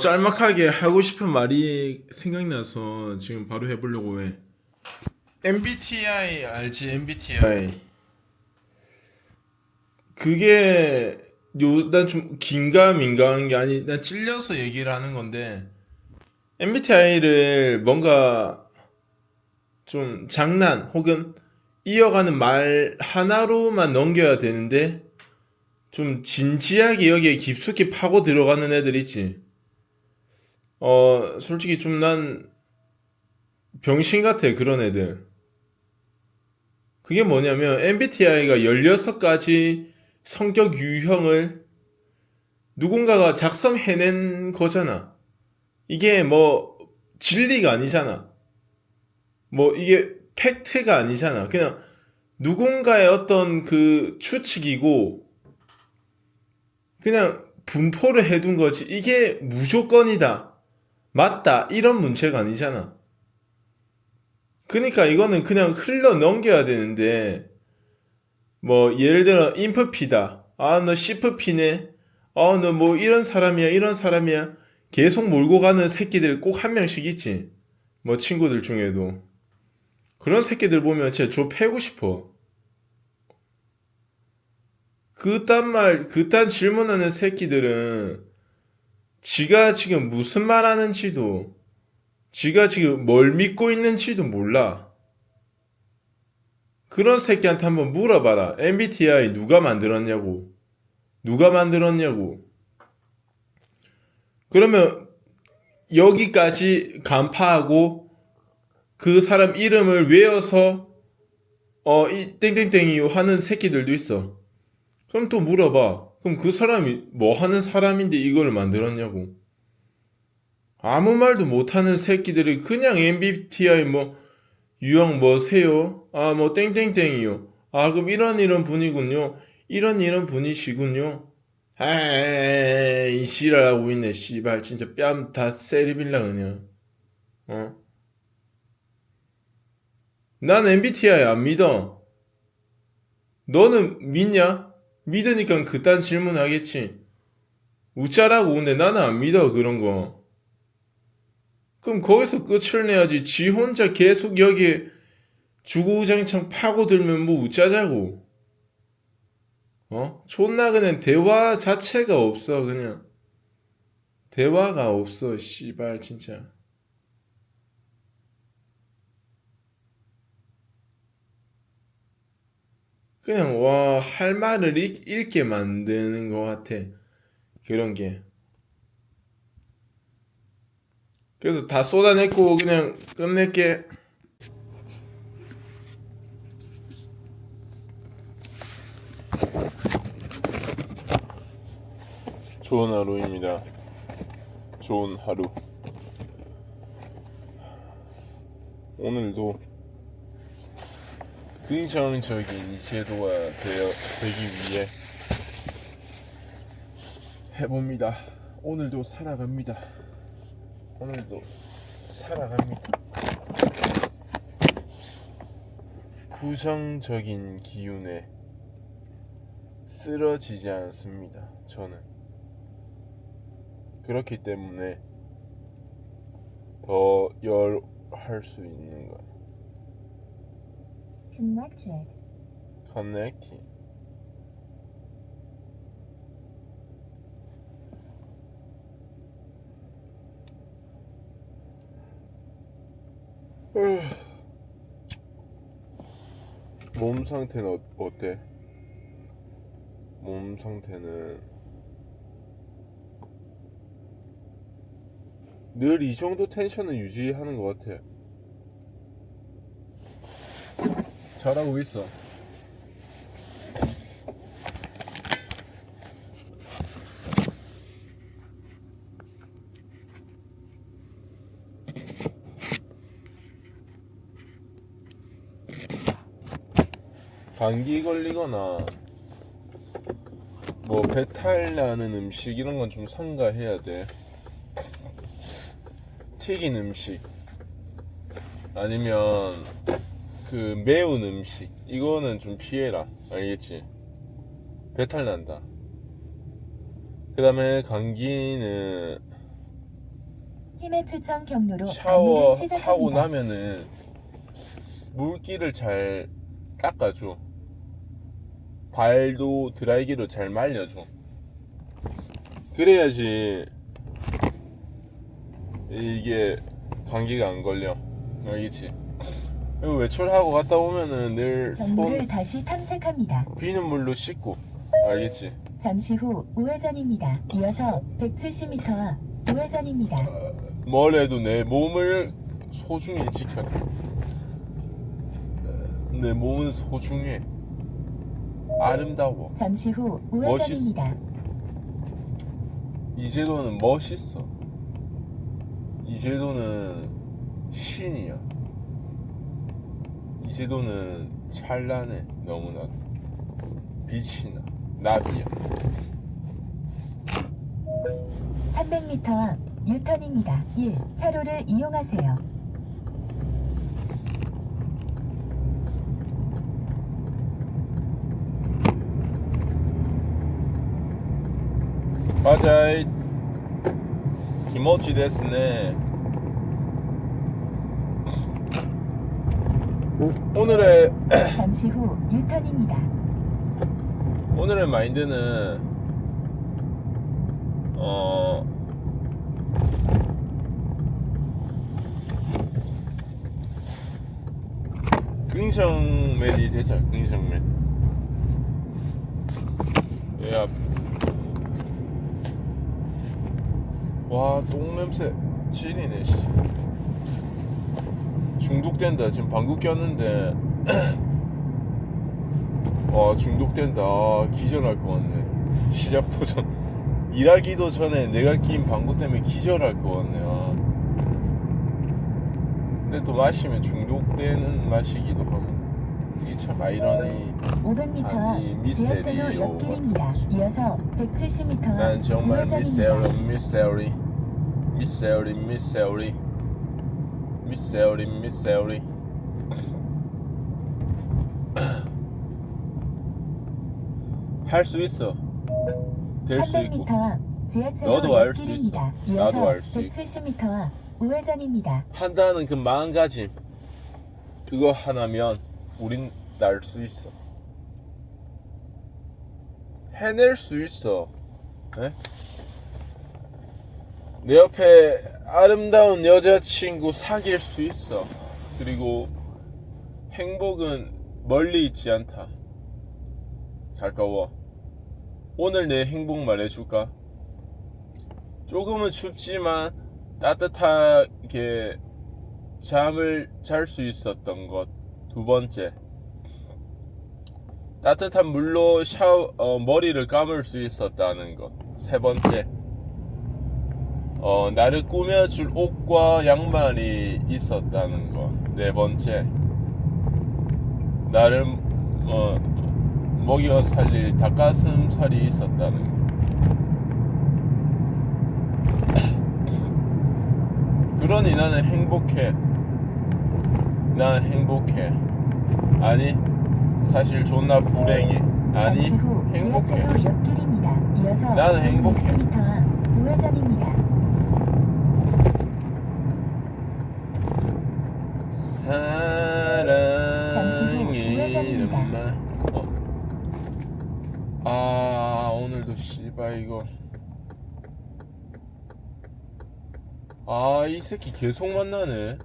짤막하게 하고 싶은 말이 생각나서 지금 바로 해보려고 해. MBTI 알지? MBTI. 그게 난 좀 긴가 민가한 게 아니, 난 찔려서 얘기를 하는 건데 MBTI를 뭔가 좀 장난 혹은 이어가는 말 하나로만 넘겨야 되는데 좀 진지하게 여기에 깊숙이 파고 들어가는 애들 있지. 솔직히 좀 난 병신 같아, 그런 애들. 그게 뭐냐면 MBTI가 16가지 성격 유형을 누군가가 작성해낸 거잖아. 이게 뭐 진리가 아니잖아. 뭐 이게 팩트가 아니잖아. 그냥 누군가의 어떤 그 추측이고 그냥 분포를 해둔 거지. 이게 무조건이다. 맞다. 이런 문제가 아니잖아. 그러니까 이거는 그냥 흘러 넘겨야 되는데 뭐 예를 들어 인프피다. 아, 너 C프피네. 너 뭐 이런 사람이야, 이런 사람이야. 계속 몰고 가는 새끼들 꼭 한 명씩 있지. 뭐 친구들 중에도. 그런 새끼들 보면 진짜 줘 패고 싶어. 그딴 질문하는 새끼들은 지가 지금 무슨 말 하는지도, 지가 지금 뭘 믿고 있는지도 몰라. 그런 새끼한테 한번 물어봐라. MBTI 누가 만들었냐고. 누가 만들었냐고. 그러면 여기까지 간파하고 그 사람 이름을 외워서 이 땡땡땡이요 하는 새끼들도 있어. 그럼 또 물어봐. 그럼 그 사람이 뭐 하는 사람인데 이걸 만들었냐고. 아무 말도 못하는 새끼들이 그냥 MBTI 뭐 유형 뭐세요? 아, 뭐 땡땡땡이요. 아, 그럼 이런 분이군요. 이런 분이시군요. 에이, 씨랄하고 있네, 씨발. 진짜 뺨 다 세리빌라, 그냥. 어? 난 MBTI 안 믿어. 너는 믿냐? 믿으니까 그딴 질문 하겠지. 웃자라고. 근데 나는 안 믿어, 그런 거. 그럼 거기서 끝을 내야지. 지 혼자 계속 여기에 주구장창 파고들면 뭐 웃자자고. 존나 그냥 대화 자체가 없어, 그냥. 대화가 없어, 씨발, 진짜. 그냥, 와, 할 말을 읽게 만드는 것 같아. 그런 게. 그래서 다 쏟아냈고, 그냥 끝낼게. 좋은 하루입니다. 좋은 하루. 오늘도 긍정적인 제도가 되기 위해 해봅니다. 오늘도 살아갑니다. 오늘도 살아갑니다. 부정적인 기운에 쓰러지지 않습니다. 저는 그렇기 때문에 더 할 수 있는 거. 커넥팅. 몸 상태는 어때? 몸 상태는 늘 이 정도 텐션을 유지하는 것 같아. 잘하고 있어. 감기 걸리거나 뭐 배탈 나는 음식 이런 건 좀 삼가해야 돼. 튀긴 음식 아니면 그 매운 음식 이거는 좀 피해라. 알겠지? 배탈 난다. 그 다음에 감기는 힘의 추천 경로로 안내를 샤워하고 시작합니다. 나면은 물기를 잘 닦아줘. 발도 드라이기로 잘 말려줘. 그래야지 이게 감기가 안 걸려. 알겠지? 그리고 외출하고 갔다 오면은 늘 경로를 손 다시 탐색합니다. 비는 물로 씻고. 알겠지? 잠시 후 우회전입니다. 이어서 170m 앞 우회전입니다. 뭐래도 내 몸을 소중히 지켜라. 내 몸은 소중해. 아름다워. 잠시 후 우회전입니다. 이재도는 멋있어. 이재도는 신이야. 이재도는 찬란해. 너무나도 빛이 나. 나비야. 300m 앞 유턴입니다. 1차로를 이용하세요. 바자이 기모치 데스네. 오늘의 잠시 후 유턴입니다. 오늘의 마인드는 긍정맨이 되자. 긍정맨. 야, 와, 똥냄새 찐이네. 씨. 중독된다. 지금 방구 꼈는데 와, 중독된다. 기절할 것 같네. 시작부터 일하기도 전에 내가 낀 방구 때문에 기절할 것 같네. 근데 또 마시면 중독되는 맛이기도 하고. 이게 참 아이러니. 500m 아니, 앞 지하철로 미스테리오 옆길입니다. 이어서 170m 앞 난 정말 우회전입니다. 미세리. 할 수 있어. 될 수 있고. 300m 앞 지하철로 너도 알 수 옆길입니다. 있어. 이어서 나도 알 수 있고. 170m 앞 우회전입니다. 한다는 그 마음가짐, 그거 하나면 우린 날 수 있어. 해낼 수 있어. 에? 내 옆에 아름다운 여자친구 사귈 수 있어. 그리고 행복은 멀리 있지 않다. 가까워. 오늘 내 행복 말해줄까? 조금은 춥지만 따뜻하게 잠을 잘 수 있었던 것. 2번째, 따뜻한 물로 머리를 감을 수 있었다는 것. 3번째, 나를 꾸며줄 옷과 양말이 있었다는 것. 4번째, 나를 먹여 살릴 닭가슴살이 있었다는 것. 그러니 나는 행복해. 난 행복해. 아니, 사실 존나 불행해. 아니, 잠시 후 행복해. 지하철로 옆길입니다. 이어서 나는 행복해. 160m 앞 우회전입니다. 잠시 후 사랑의 우회전입니다. 이름만. 오늘도 씨발 이거. 이 새끼 계속 만나네.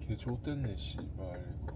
개 좆됐네 씨발 이거.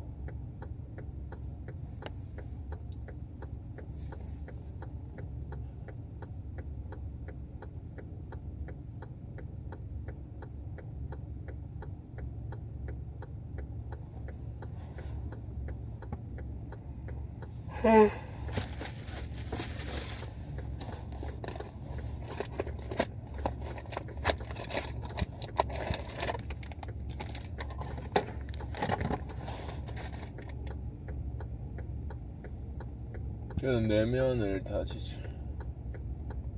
그래도 내면을 다지지.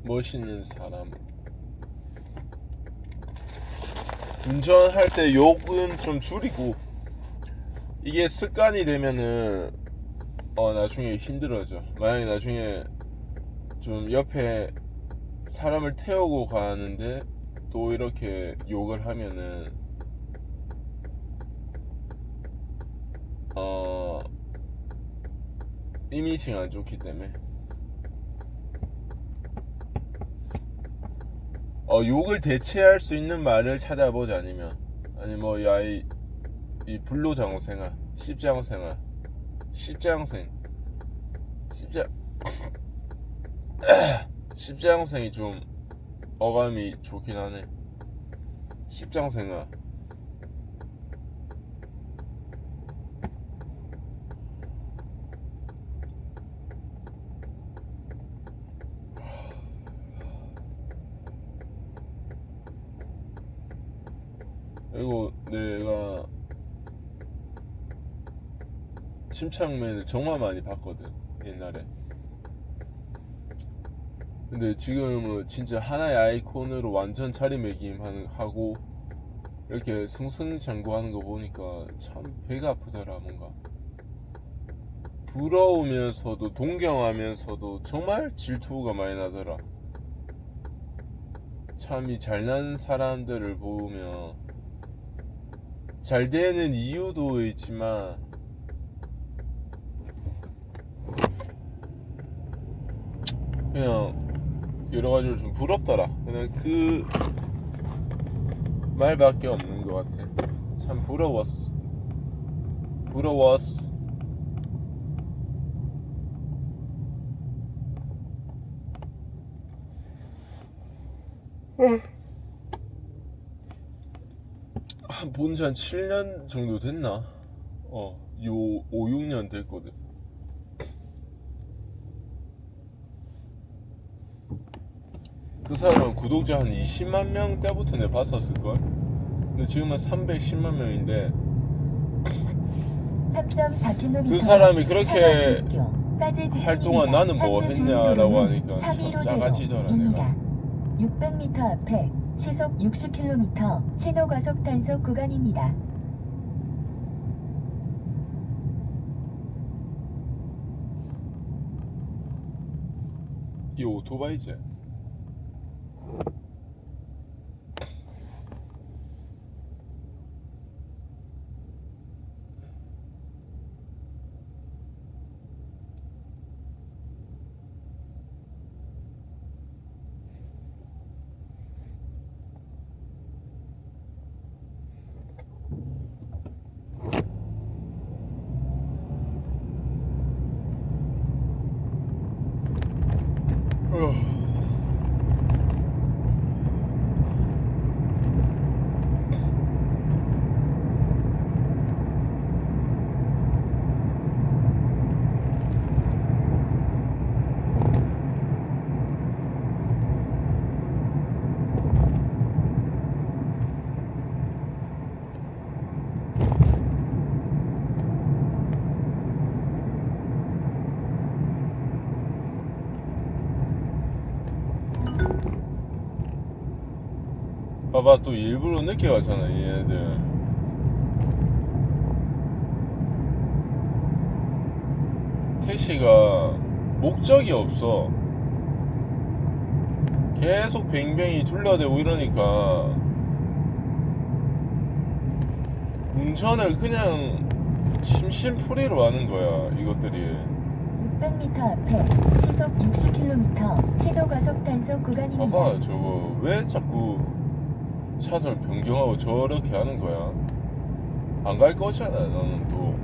멋있는 사람. 운전할 때 욕은 좀 줄이고, 이게 습관이 되면은 나중에 힘들어져. 만약에 나중에 좀 옆에 사람을 태우고 가는데 또 이렇게 욕을 하면은 이미지가 안 좋기 때문에 욕을 대체할 수 있는 말을 찾아보자. 아니 뭐 야 이 불로장생아 십장생아 십장생 십장생이 좀 어감이 좋긴 하네. 십장생아. 그리고 내가 침착맨을 정말 많이 봤거든 옛날에. 근데 지금은 진짜 하나의 아이콘으로 완전 자리매김하고 이렇게 승승장구하는 거 보니까 참 배가 아프더라. 뭔가 부러우면서도 동경하면서도 정말 질투가 많이 나더라. 참 이 잘난 사람들을 보면 잘 되는 이유도 있지만 그냥 여러 가지로 좀 부럽더라. 그냥 그 말밖에 없는 것 같아. 참 부러웠어. 본지 한 7년 정도 됐나? 5-6년 됐거든. 그 사람 구독자 한 20만 명 때부터 내가 봤었을걸? 근데 지금은 310만 명인데 3.4km 그 사람이 그렇게 할 동안 나는 뭐 했냐라고 하니까 참 작아지더라. 내가 600m 앞에 시속 60km 신호과속 단속 구간입니다. 이 오토바이지. 봐봐, 또 일부러 늦게 가잖아 얘네들. 택시가 목적이 없어. 계속 뱅뱅이 둘러대고 이러니까 운전을 그냥 심심풀이로 하는 거야 이것들이. 600m 앞에 시속 60km 신호과속 단속 구간입니다. 봐봐, 저거 왜 자꾸 차선 변경하고 저렇게 하는 거야? 안 갈 거잖아 너는 또.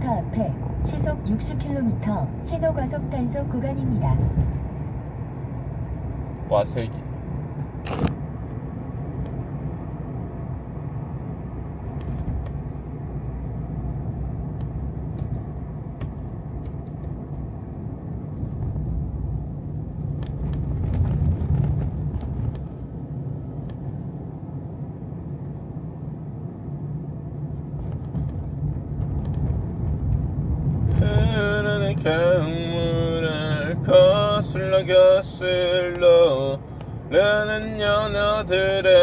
500m 앞에 시속 60km 신호과속 단속 구간입니다. 와세기. 흐르는 강물을 거슬러 흐르는 연어들의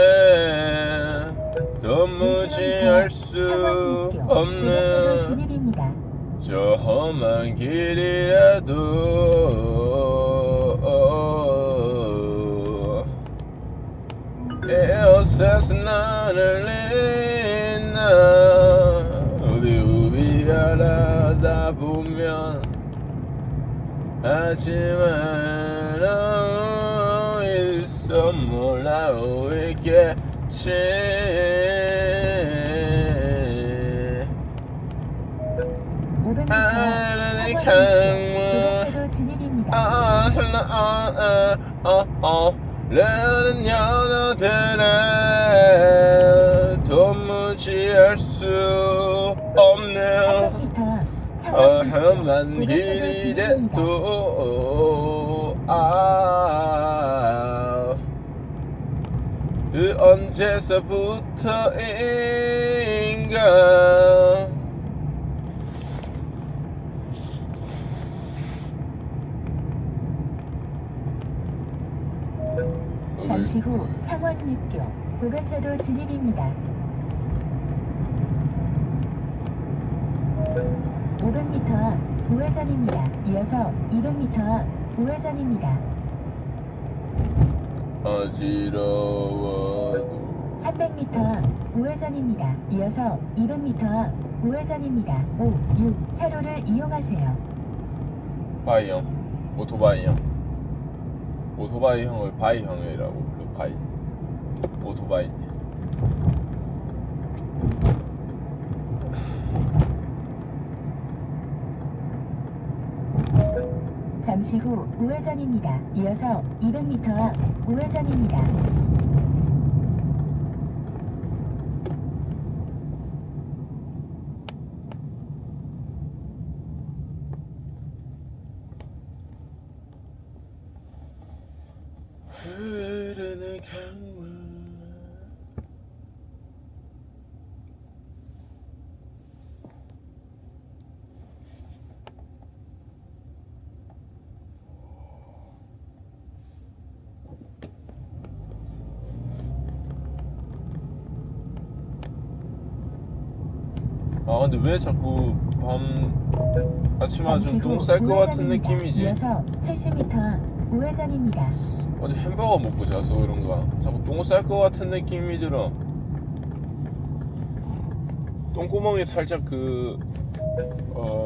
도무지 알 수 고속도로 없는 진입입니다. 저 험한 길이라도 에어셋 나를 린다 우비 알아다 보면 하지만 있어 몰라오 있겠지 500m 하늘의 앞 강물 고속도로 진입입니다. 흐르는 연어들의 도무지 알 수 없는 300m 험한 고속도로 진입입니다. 길이라도 그 언제서부터인가 잠시 후 창원육교 고가차도 진입입니다. 500m 앞 우회전입니다. 이어서 200m 앞 우회전입니다. 어지러워도 300m 앞 우회전입니다. 이어서 200m 앞 우회전입니다. 5, 6 차로를 이용하세요. 바이형 오토바이형 오토바이형을 바이형이라고 불러 바이 오토바이 잠시 후 우회전입니다. 이어서 200m 앞 우회전입니다. 흐르는 강물 근데 왜 자꾸 아침마다 잠시 좀 후 똥 쌀 것 같은 우회전입니다. 느낌이지? 이어서 70m 앞 우회전입니다. 어제 햄버거 먹고 자서 그런가 자꾸 똥 쌀 것 같은 느낌이 들어 똥구멍이 살짝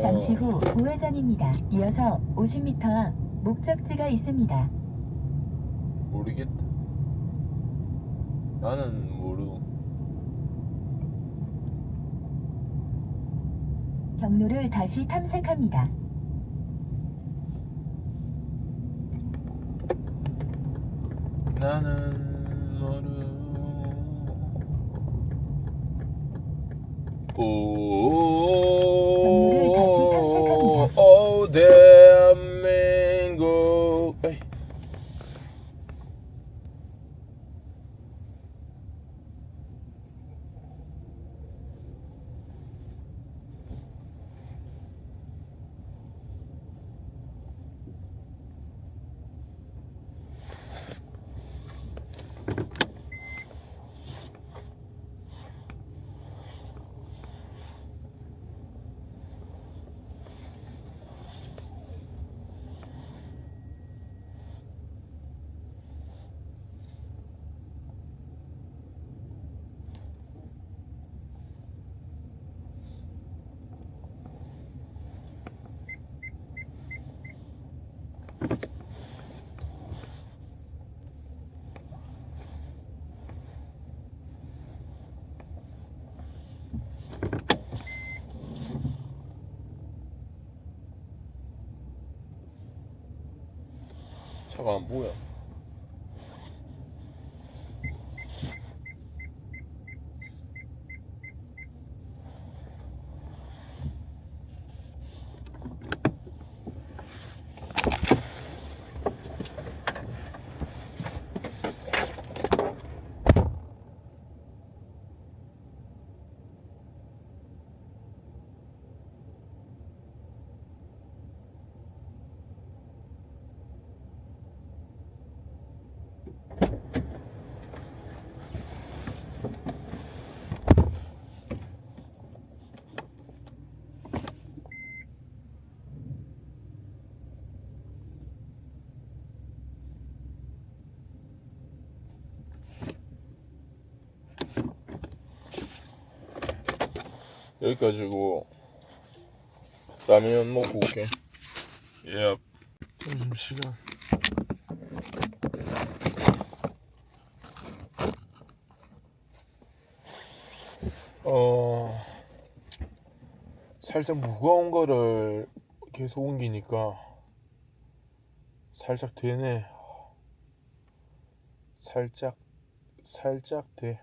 잠시 후 우회전입니다. 이어서 50m 앞 목적지가 있습니다. 모르겠다 나는 모르 경로를 다시 탐색합니다. 나는 모르 경로를 다시 탐색합니다. 오 대한민국 에이. 차가 안 보여. 여기까지고 라면 먹고 올게. 예. 시간. 살짝 무거운 거를 계속 옮기니까 살짝 되네. 살짝 돼.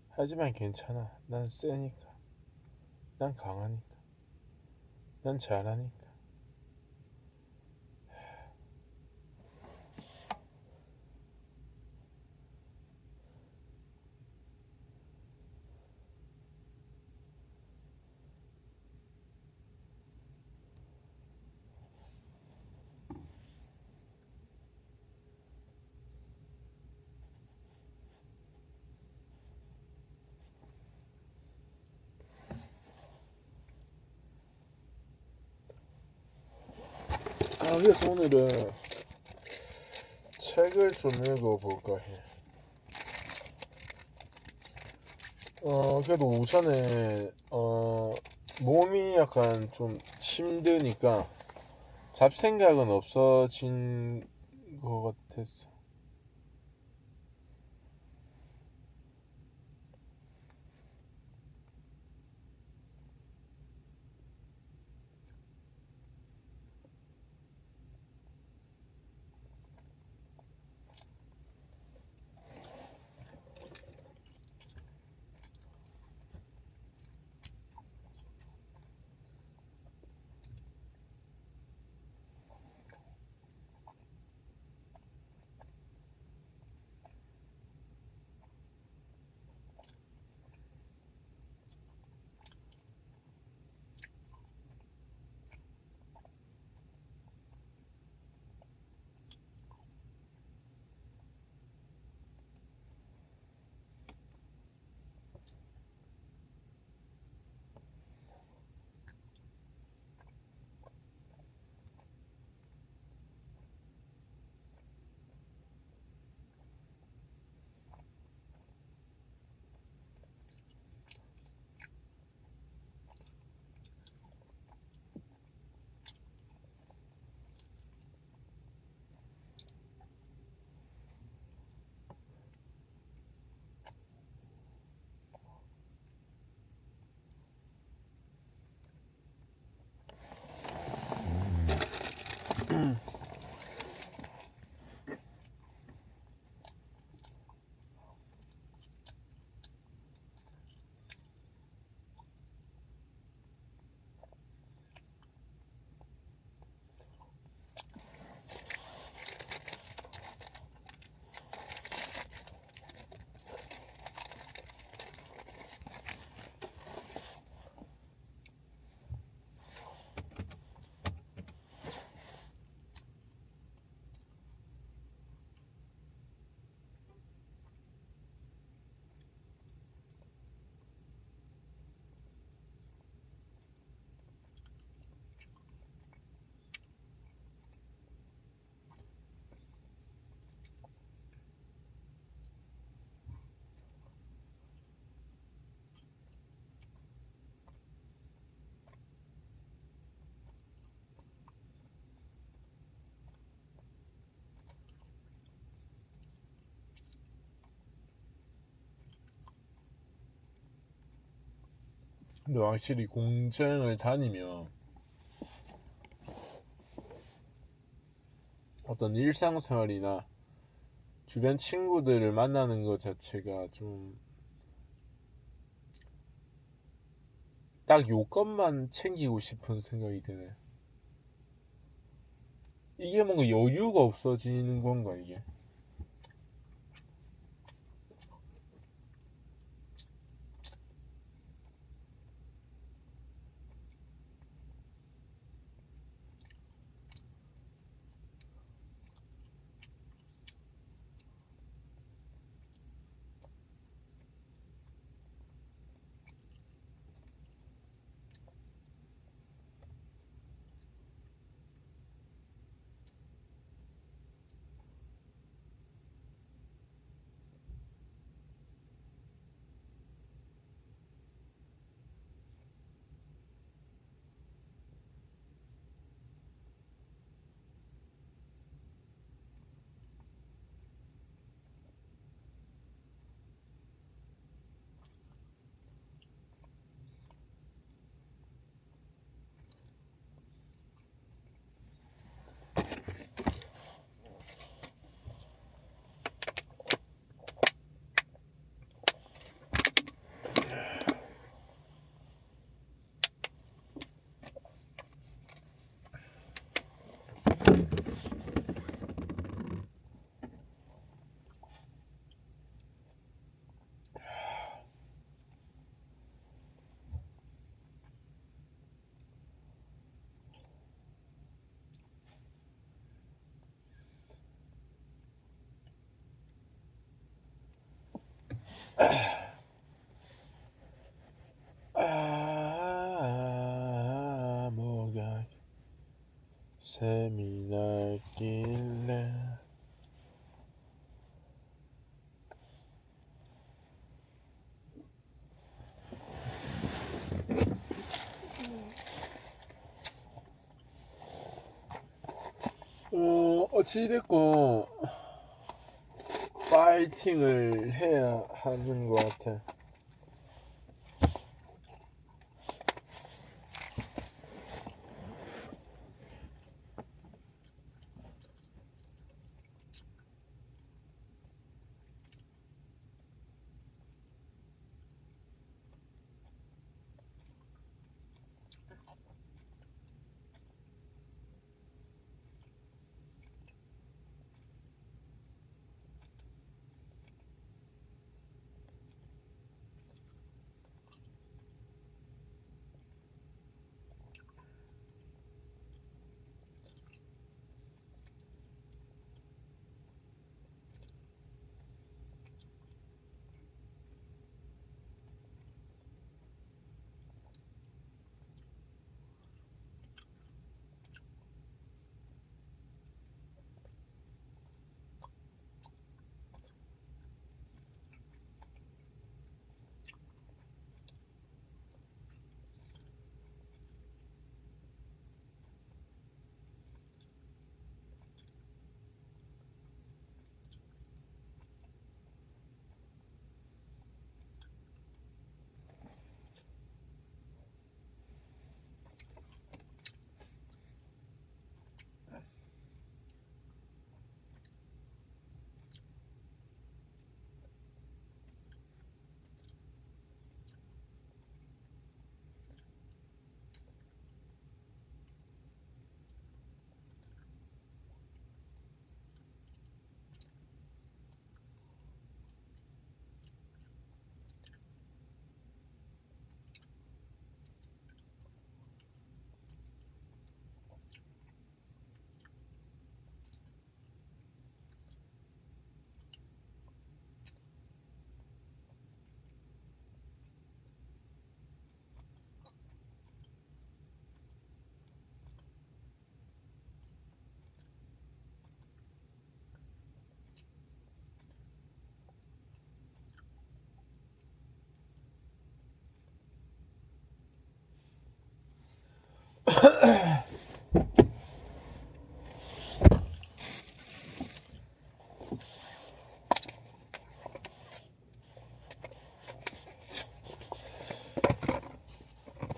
하지만 괜찮아. 난 세니까. 난 강하니까. 난 잘하니까. 그래서 오늘은 책을 좀 읽어볼까 해. 그래도 오전에 몸이 약간 좀 힘드니까 잡생각은 없어진 것 같았어. 근데 확실히 공장을 다니면 어떤 일상생활이나 주변 친구들을 만나는 것 자체가 좀 딱 요것만 챙기고 싶은 생각이 드네. 이게 뭔가 여유가 없어지는 건가 이게? 뭐가 샘이 날길래 어찌됐건 파이팅을 해야 하는 것 같아.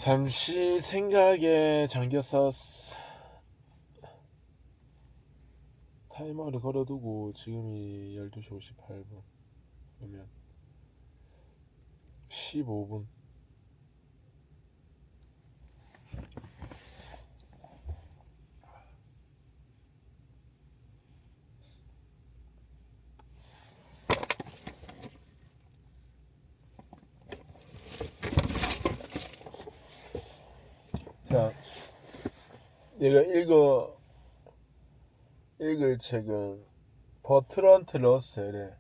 잠시 생각에 잠겼었어. 타이머를 걸어두고 지금이 12시 58분. 그러면 15분. 자, 내가 읽을 책은 버트런트 러셀의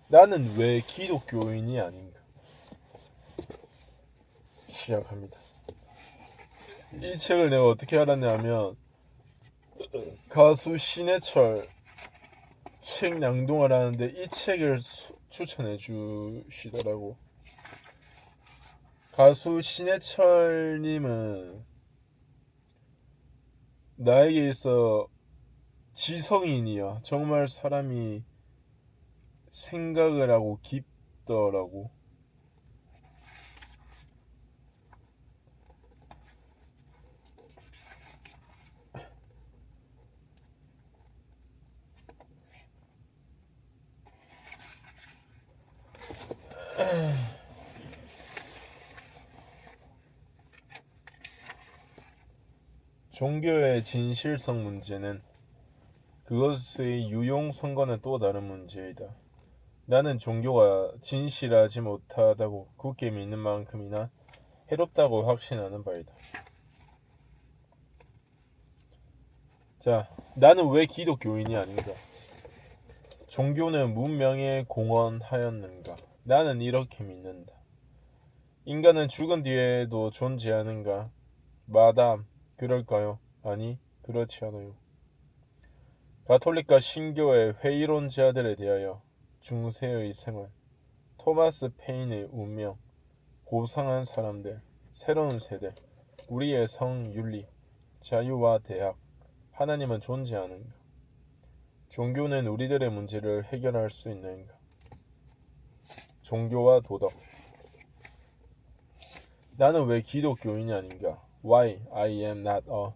나는 왜 기독교인이 아닌가 시작합니다. 이 책을 내가 어떻게 알았냐면 가수 신해철 책 낭독을 하는데 이 책을 추천해 주시더라고. 가수 신해철님은 나에게 있어 지성인이야. 정말 사람이 생각을 하고 깊더라고. 종교의 진실성 문제는 그것의 유용성과는 또 다른 문제이다. 나는 종교가 진실하지 못하다고 굳게 믿는 만큼이나 해롭다고 확신하는 바이다. 자, 나는 왜 기독교인이 아닌가? 종교는 문명에 공헌하였는가? 나는 이렇게 믿는다. 인간은 죽은 뒤에도 존재하는가? 마담, 그럴까요? 아니, 그렇지 않아요. 가톨릭과 신교의 회의론자들에 대하여 중세의 생활, 토마스 페인의 운명, 고상한 사람들, 새로운 세대, 우리의 성윤리, 자유와 대학, 하나님은 존재하는가? 종교는 우리들의 문제를 해결할 수 있는가? 종교와 도덕. 나는 왜 기독교인이 아닌가? Why I am not a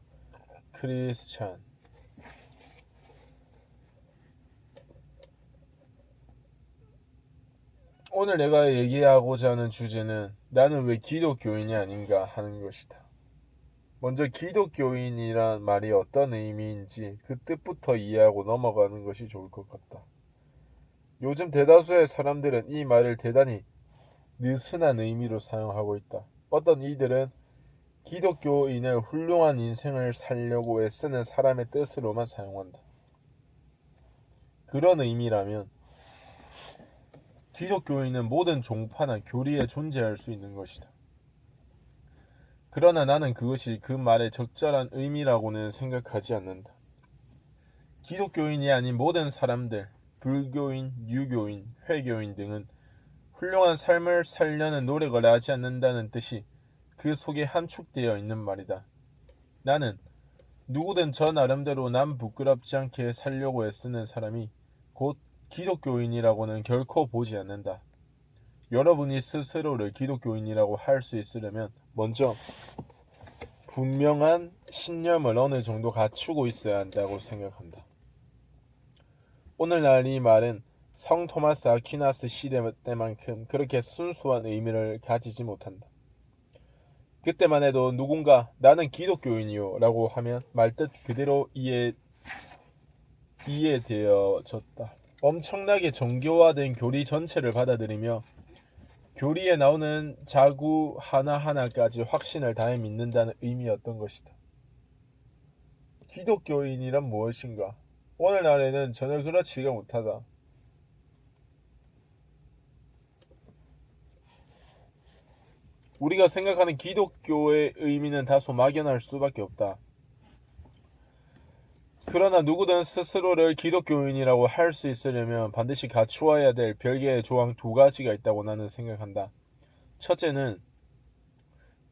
Christian? 오늘 내가 얘기하고자 하는 주제는 나는 왜 기독교인이 아닌가 하는 것이다. 먼저 기독교인이란 말이 어떤 의미인지 그 뜻부터 이해하고 넘어가는 것이 좋을 것 같다. 요즘 대다수의 사람들은 이 말을 대단히 느슨한 의미로 사용하고 있다. 어떤 이들은 기독교인을 훌륭한 인생을 살려고 애쓰는 사람의 뜻으로만 사용한다. 그런 의미라면 기독교인은 모든 종파나 교리에 존재할 수 있는 것이다. 그러나 나는 그것이 그 말의 적절한 의미라고는 생각하지 않는다. 기독교인이 아닌 모든 사람들, 불교인, 유교인, 회교인 등은 훌륭한 삶을 살려는 노력을 하지 않는다는 뜻이 그 속에 함축되어 있는 말이다. 나는 누구든 저 나름대로 남 부끄럽지 않게 살려고 애쓰는 사람이 곧 기독교인이라고는 결코 보지 않는다. 여러분이 스스로를 기독교인이라고 할 수 있으려면 먼저 분명한 신념을 어느 정도 갖추고 있어야 한다고 생각한다. 오늘날 이 말은 성 토마스 아퀴나스 시대 때만큼 그렇게 순수한 의미를 가지지 못한다. 그때만 해도 누군가 나는 기독교인이요 라고 하면 말뜻 그대로 이해되어졌다. 엄청나게 정교화된 교리 전체를 받아들이며 교리에 나오는 자구 하나하나까지 확신을 다해 믿는다는 의미였던 것이다. 기독교인이란 무엇인가? 오늘날에는 전혀 그렇지가 못하다. 우리가 생각하는 기독교의 의미는 다소 막연할 수밖에 없다. 그러나 누구든 스스로를 기독교인이라고 할 수 있으려면 반드시 갖추어야 될 별개의 조항 두 가지가 있다고 나는 생각한다. 첫째는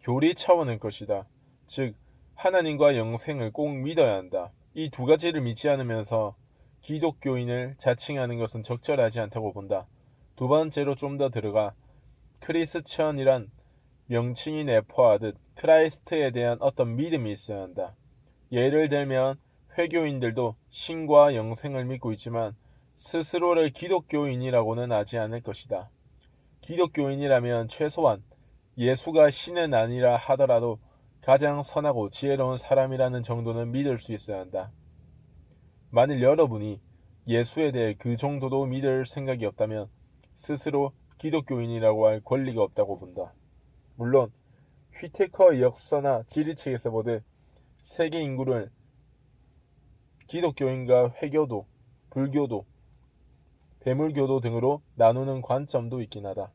교리 차원의 것이다. 즉 하나님과 영생을 꼭 믿어야 한다. 이 두 가지를 믿지 않으면서 기독교인을 자칭하는 것은 적절하지 않다고 본다. 두 번째로 좀 더 들어가 크리스천이란 명칭이 내포하듯 크라이스트에 대한 어떤 믿음이 있어야 한다. 예를 들면 회교인들도 신과 영생을 믿고 있지만 스스로를 기독교인이라고는 하지 않을 것이다. 기독교인이라면 최소한 예수가 신은 아니라 하더라도 가장 선하고 지혜로운 사람이라는 정도는 믿을 수 있어야 한다. 만일 여러분이 예수에 대해 그 정도도 믿을 생각이 없다면 스스로 기독교인이라고 할 권리가 없다고 본다. 물론 휘테커의 역사나 지리책에서 보듯 세계 인구를 기독교인과 회교도, 불교도, 배물교도 등으로 나누는 관점도 있긴 하다.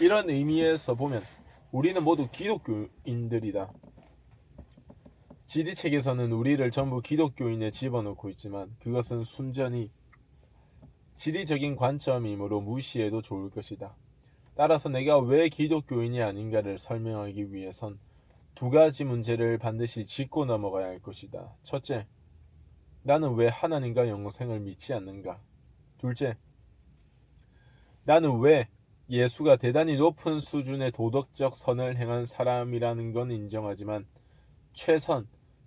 이런 의미에서 보면 우리는 모두 기독교인들이다. 지리책에서는 우리를 전부 기독교인에 집어넣고 있지만 그것은 순전히 지리적인 관점이므로 무시해도 좋을 것이다. 따라서 내가 왜 기독교인이 아닌가를 설명하기 위해선 두 가지 문제를 반드시 짚고 넘어가야 할 것이다. 첫째, 나는 왜 하나님과 영생을 믿지 않는가? 둘째, 나는 왜 예수가 대단히 높은 수준의 도덕적 선을 행한 사람이라는 건 인정하지만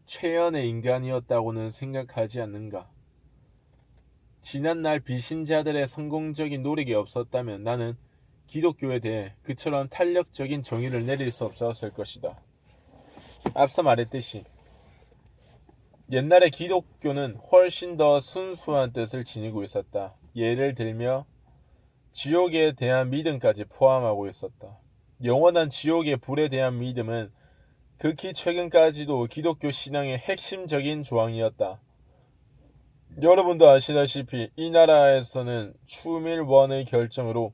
최연의 인간이었다고는 생각하지 않는가? 지난날 비신자들의 성공적인 노력이 없었다면 나는 기독교에 대해 그처럼 탄력적인 정의를 내릴 수 없었을 것이다. 앞서 말했듯이 옛날의 기독교는 훨씬 더 순수한 뜻을 지니고 있었다. 예를 들며 지옥에 대한 믿음까지 포함하고 있었다. 영원한 지옥의 불에 대한 믿음은 극히 최근까지도 기독교 신앙의 핵심적인 조항이었다. 여러분도 아시다시피 이 나라에서는 추밀원의 결정으로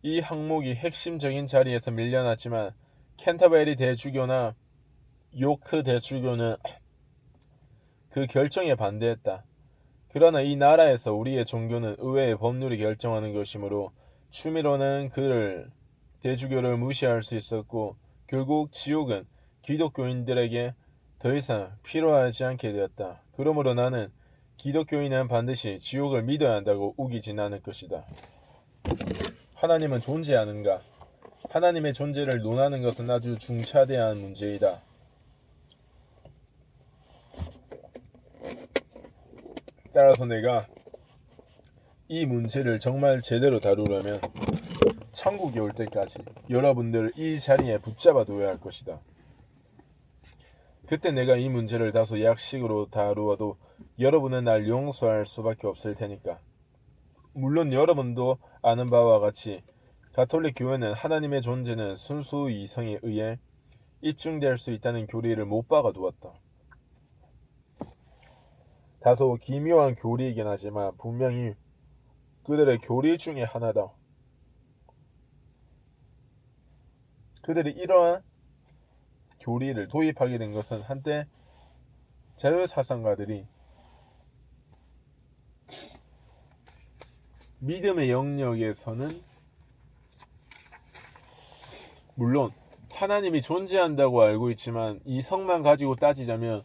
이 항목이 핵심적인 자리에서 밀려났지만 캔터베리 대주교나 요크 대주교는 그 결정에 반대했다. 그러나 이 나라에서 우리의 종교는 의회의 법률이 결정하는 것이므로 추밀원은 대주교를 무시할 수 있었고 결국 지옥은 기독교인들에게 더 이상 필요하지 않게 되었다. 그러므로 나는 기독교인은 반드시 지옥을 믿어야 한다고 우기진 않을 것이다. 하나님은 존재하는가? 하나님의 존재를 논하는 것은 아주 중차대한 문제이다. 따라서 내가 이 문제를 정말 제대로 다루려면 천국이 올 때까지 여러분들을 이 자리에 붙잡아 둬야 할 것이다. 그때 내가 이 문제를 다소 약식으로 다루어도 여러분은 날 용서할 수밖에 없을 테니까. 물론 여러분도 아는 바와 같이 가톨릭 교회는 하나님의 존재는 순수 이성에 의해 입증될 수 있다는 교리를 못 박아 두었다. 다소 기묘한 교리이긴 하지만 분명히 그들의 교리 중에 하나다. 그들이 이러한 교리를 도입하게 된 것은 한때 자유사상가들이 믿음의 영역에서는 물론 하나님이 존재한다고 알고 있지만 이성만 가지고 따지자면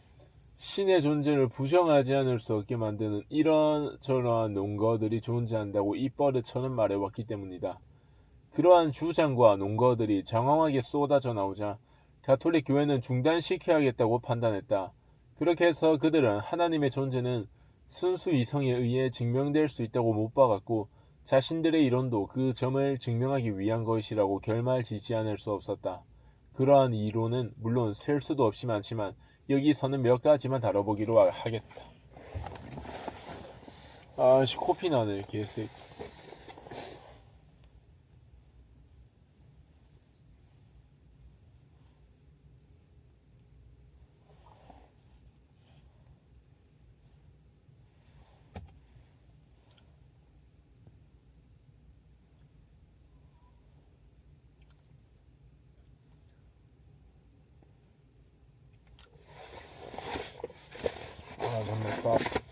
신의 존재를 부정하지 않을 수 없게 만드는 이런저러한 논거들이 존재한다고 입버릇처럼 말해왔기 때문이다. 그러한 주장과 논거들이 장황하게 쏟아져 나오자 가톨릭 교회는 중단시켜야겠다고 판단했다. 그렇게 해서 그들은 하나님의 존재는 순수 이성에 의해 증명될 수 있다고 못 박았고 자신들의 이론도 그 점을 증명하기 위한 것이라고 결말짓지 않을 수 없었다. 그러한 이론은 물론 셀 수도 없이 많지만 여기서는 몇 가지만 다뤄보기로 하겠다. 아씨 코피 나네 개새끼. 너무 싸.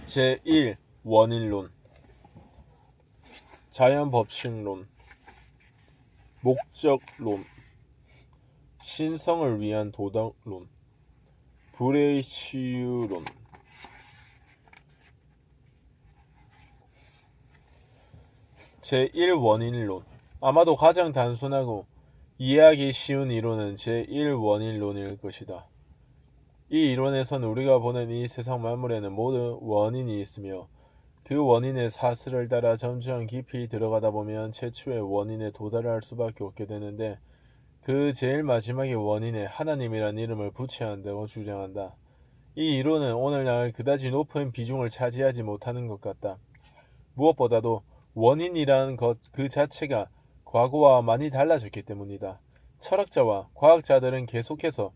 제1. 원인론, 자연법칙론, 목적론, 신성을 위한 도덕론, 불의 치유론. 제1원인론. 아마도 가장 단순하고 이해하기 쉬운 이론은 제1원인론일 것이다. 이 이론에서는 우리가 보는 이 세상 만물에는 모두 원인이 있으며 그 원인의 사슬을 따라 점점 깊이 들어가다 보면 최초의 원인에 도달할 수밖에 없게 되는데 그 제일 마지막의 원인에 하나님이란 이름을 붙여야 한다고 주장한다. 이 이론은 오늘날 그다지 높은 비중을 차지하지 못하는 것 같다. 무엇보다도 원인이라는 것 그 자체가 과거와 많이 달라졌기 때문이다. 철학자와 과학자들은 계속해서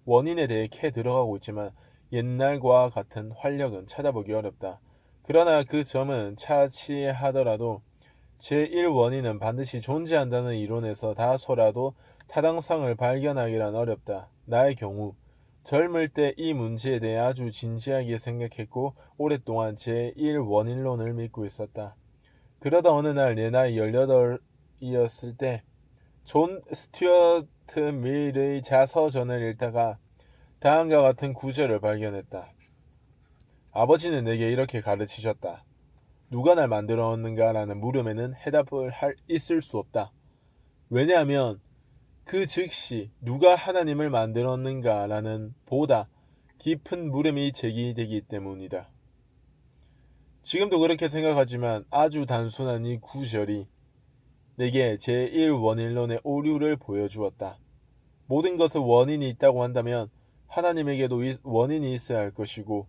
원인에 대해 캐 들어가고 있지만 옛날과 같은 활력은 찾아보기 어렵다. 그러나 그 점은 차치하더라도 제1원인은 반드시 존재한다는 이론에서 다소라도 타당성을 발견하기란 어렵다. 나의 경우 젊을 때 이 문제에 대해 아주 진지하게 생각했고 오랫동안 제1원인론을 믿고 있었다. 그러다 어느 날 내 나이 18이었을 때 존 스튜어트 밀의 자서전을 읽다가 다음과 같은 구절을 발견했다. 아버지는 내게 이렇게 가르치셨다. 누가 날 만들었는가 라는 물음에는 해답을 있을 수 없다. 왜냐하면 그 즉시 누가 하나님을 만들었는가 라는 보다 깊은 물음이 제기되기 때문이다. 지금도 그렇게 생각하지만 아주 단순한 이 구절이 내게 제1원인론의 오류를 보여주었다. 모든 것은 원인이 있다고 한다면 하나님에게도 원인이 있어야 할 것이고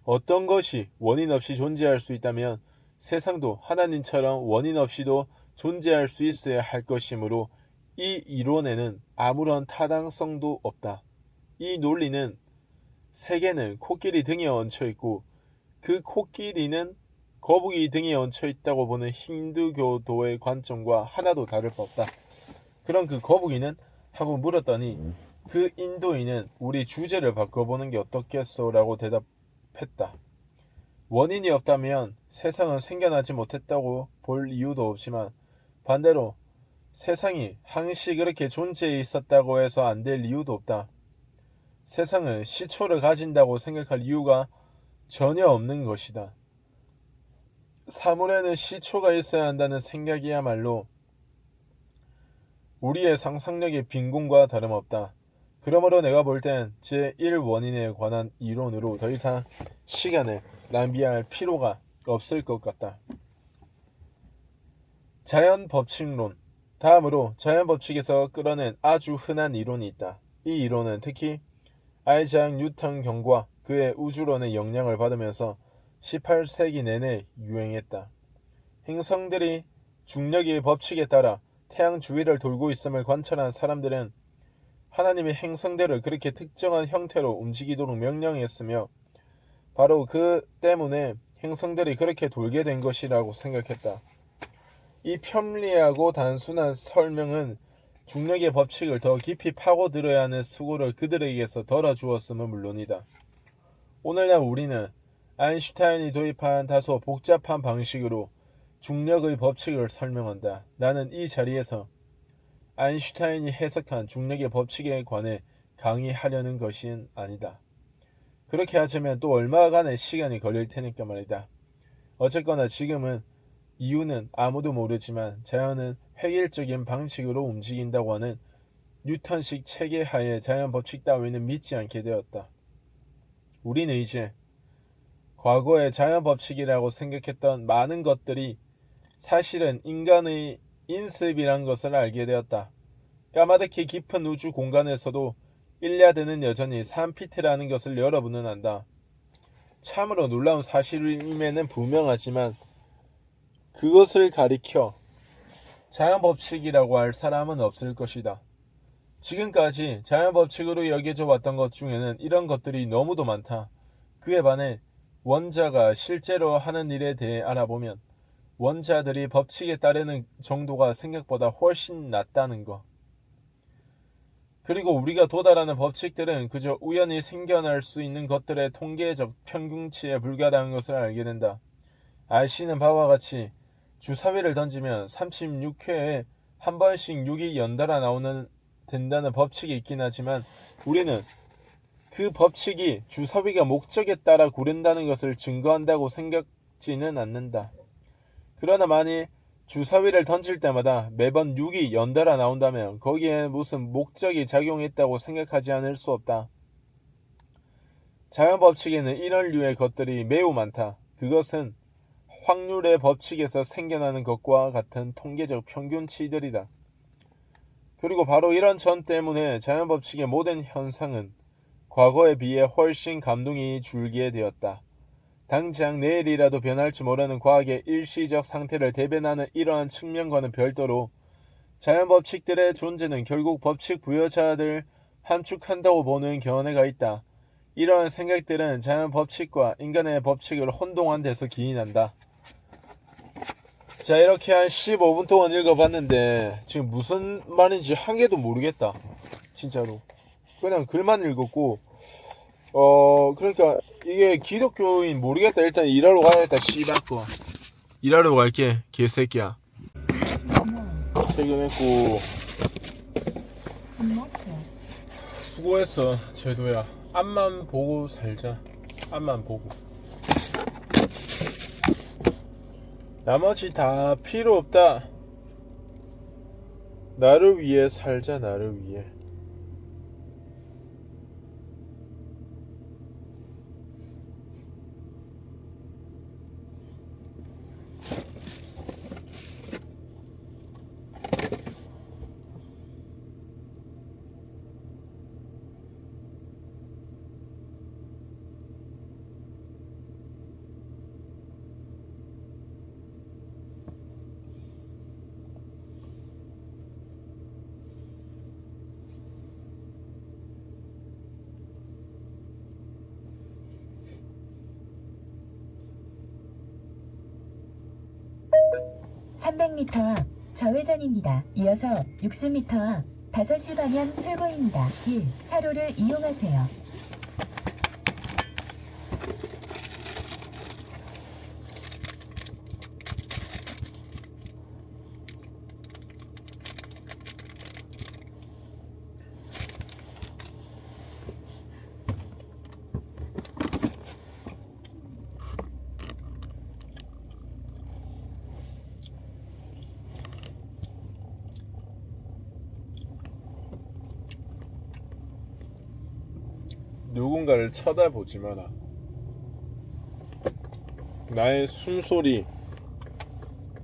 어떤 것이 원인 없이 존재할 수 있다면 세상도 하나님처럼 원인 없이도 존재할 수 있어야 할 것이므로 이 이론에는 아무런 타당성도 없다. 이 논리는 세계는 코끼리 등에 얹혀 있고 그 코끼리는 거북이 등에 얹혀 있다고 보는 힌두교도의 관점과 하나도 다를 바 없다. 그럼 그 거북이는? 하고 물었더니 그 인도인은 우리 주제를 바꿔보는 게 어떻겠소? 라고 대답했다. 원인이 없다면 세상은 생겨나지 못했다고 볼 이유도 없지만 반대로 세상이 항시 그렇게 존재해 있었다고 해서 안 될 이유도 없다. 세상은 시초를 가진다고 생각할 이유가 전혀 없는 것이다. 사물에는 시초가 있어야 한다는 생각이야말로 우리의 상상력의 빈곤과 다름없다. 그러므로 내가 볼 땐 제1원인에 관한 이론으로 더 이상 시간을 낭비할 필요가 없을 것 같다. 자연법칙론. 다음으로 자연법칙에서 끌어낸 아주 흔한 이론이 있다. 이 이론은 특히 아이작 뉴턴 경과 그의 우주론의 영향을 받으면서 18세기 내내 유행했다. 행성들이 중력의 법칙에 따라 태양 주위를 돌고 있음을 관찰한 사람들은 하나님이 행성들을 그렇게 특정한 형태로 움직이도록 명령했으며 바로 그 때문에 행성들이 그렇게 돌게 된 것이라고 생각했다. 이 편리하고 단순한 설명은 중력의 법칙을 더 깊이 파고들어야 하는 수고를 그들에게서 덜어주었음은 물론이다. 오늘날 우리는 아인슈타인이 도입한 다소 복잡한 방식으로 중력의 법칙을 설명한다. 나는 이 자리에서 아인슈타인이 해석한 중력의 법칙에 관해 강의하려는 것은 아니다. 그렇게 하자면 또 얼마간의 시간이 걸릴 테니까 말이다. 어쨌거나 지금은 이유는 아무도 모르지만 자연은 획일적인 방식으로 움직인다고 하는 뉴턴식 체계하에 자연 법칙 따위는 믿지 않게 되었다. 우리는 이제 과거의 자연 법칙이라고 생각했던 많은 것들이 사실은 인간의 인습이란 것을 알게 되었다. 까마득히 깊은 우주 공간에서도 일리아드는 여전히 3피트라는 것을 여러분은 안다. 참으로 놀라운 사실임에는 분명하지만 그것을 가리켜 자연법칙이라고 할 사람은 없을 것이다. 지금까지 자연법칙으로 여겨져 왔던 것 중에는 이런 것들이 너무도 많다. 그에 반해 원자가 실제로 하는 일에 대해 알아보면 원자들이 법칙에 따르는 정도가 생각보다 훨씬 낮다는 것. 그리고 우리가 도달하는 법칙들은 그저 우연히 생겨날 수 있는 것들의 통계적 평균치에 불과하다는 것을 알게 된다. RC는 바와 같이 주사위를 던지면 36회에 한 번씩 6이 연달아 나오는 된다는 법칙이 있긴 하지만 우리는 그 법칙이 주사위가 목적에 따라 고른다는 것을 증거한다고 생각지는 않는다. 그러나 만일 주사위를 던질 때마다 매번 6이 연달아 나온다면 거기에 무슨 목적이 작용했다고 생각하지 않을 수 없다. 자연 법칙에는 이런 류의 것들이 매우 많다. 그것은 확률의 법칙에서 생겨나는 것과 같은 통계적 평균치들이다. 그리고 바로 이런 점 때문에 자연 법칙의 모든 현상은 과거에 비해 훨씬 감동이 줄게 되었다. 당장 내일이라도 변할지 모르는 과학의 일시적 상태를 대변하는 이러한 측면과는 별도로 자연 법칙들의 존재는 결국 법칙 부여자들 함축한다고 보는 견해가 있다. 이러한 생각들은 자연 법칙과 인간의 법칙을 혼동한 데서 기인한다. 자, 이렇게 한 15분 동안 읽어봤는데 지금 무슨 말인지 한 개도 모르겠다. 진짜로. 그냥 글만 읽었고 그러니까 이게 기독교인 모르겠다. 일단 일하러 가야겠다. 씨발거. 일하러 갈게. 개새끼야. 퇴근했고 수고했어. 제도야. 앞만 보고 살자. 앞만 보고. 나머지 다 필요 없다. 나를 위해 살자. 나를 위해. (300m) 좌회전입니다. 이어서 60m 5시 방향 출구입니다. 1. 차로를 이용하세요. 누군가를 쳐다보지 마라. 나의 숨소리,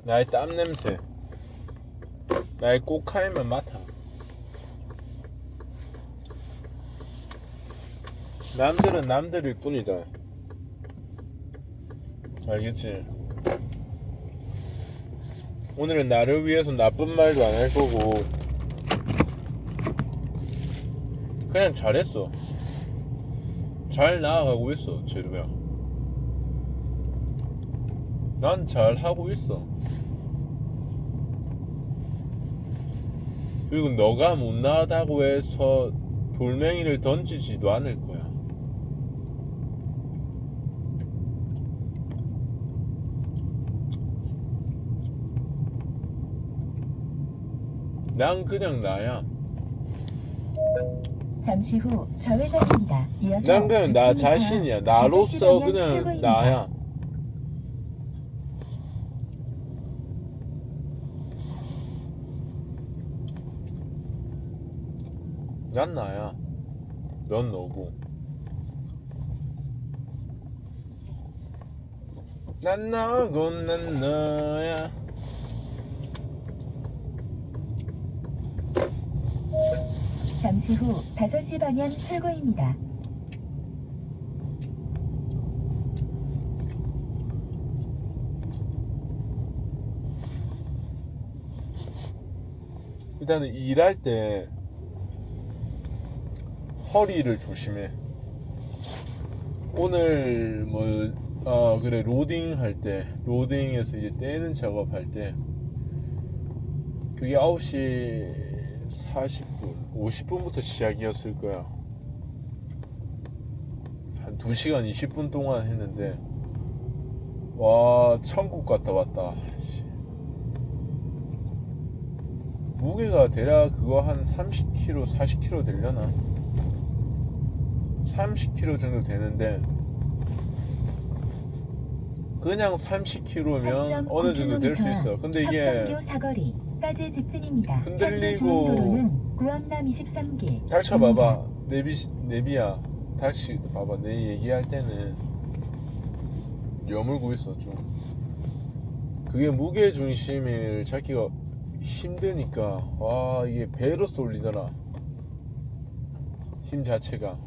나의 땀냄새, 나의 꼬카임만 맡아. 남들은 남들일 뿐이다. 알겠지? 오늘은 나를 위해서 나쁜 말도 안 할 거고 그냥 잘했어. 잘 나아가고 있어, 제루야. 난 잘하고 있어. 그리고 너가 못나가다고 해서 돌멩이를 던지지도 않을 거야. 난 그냥 나야. 잠시 후 좌회전입니다. 이어서 난 그냥 나 60m 자신이야. 나로서 5시 방향 그냥 출구입니다. 나야. 난 나야. 넌 너고. 난 너고 난 너야. 잠시 후 5시 방향 출구입니다. 일단은 일할 때 허리를 조심해. 오늘 그래, 로딩 할 때, 로딩에서 이제 떼는 작업 할 때 그게 9시 40분, 50분부터 시작이었을 거야. 한 2시간 20분 동안 했는데 와, 천국 갔다 왔다. 무게가 대략 그거 한 30kg, 40kg 되려나? 30kg 정도 되는데 그냥 30kg면 어느 정도 될 수 있어. 근데 이게 석정교 사거리까지 직진입니다. 현재 흔들리고 주행 도로는 구암남 23길. 닥쳐봐봐. 내비야. 다시 봐봐. 내 얘기할 때는 여물고 있어 좀. 그게 무게 중심을 잡기가 힘드니까 와, 이게 배로 쏠리더라. 힘 자체가.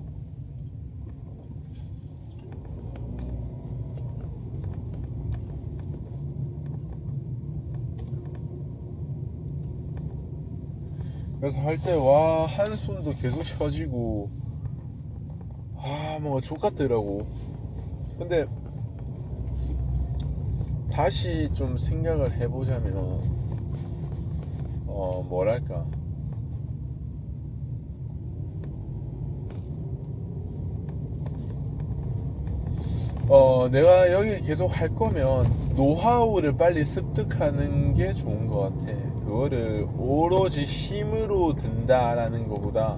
그래서 할 때 와, 한숨도 계속 쉬어지고 뭔가 족같더라고. 근데 다시 좀 생각을 해보자면 뭐랄까, 내가 여기 계속 할 거면 노하우를 빨리 습득하는 게 좋은 것 같아. 그거를 오로지 힘으로 든다라는 것보다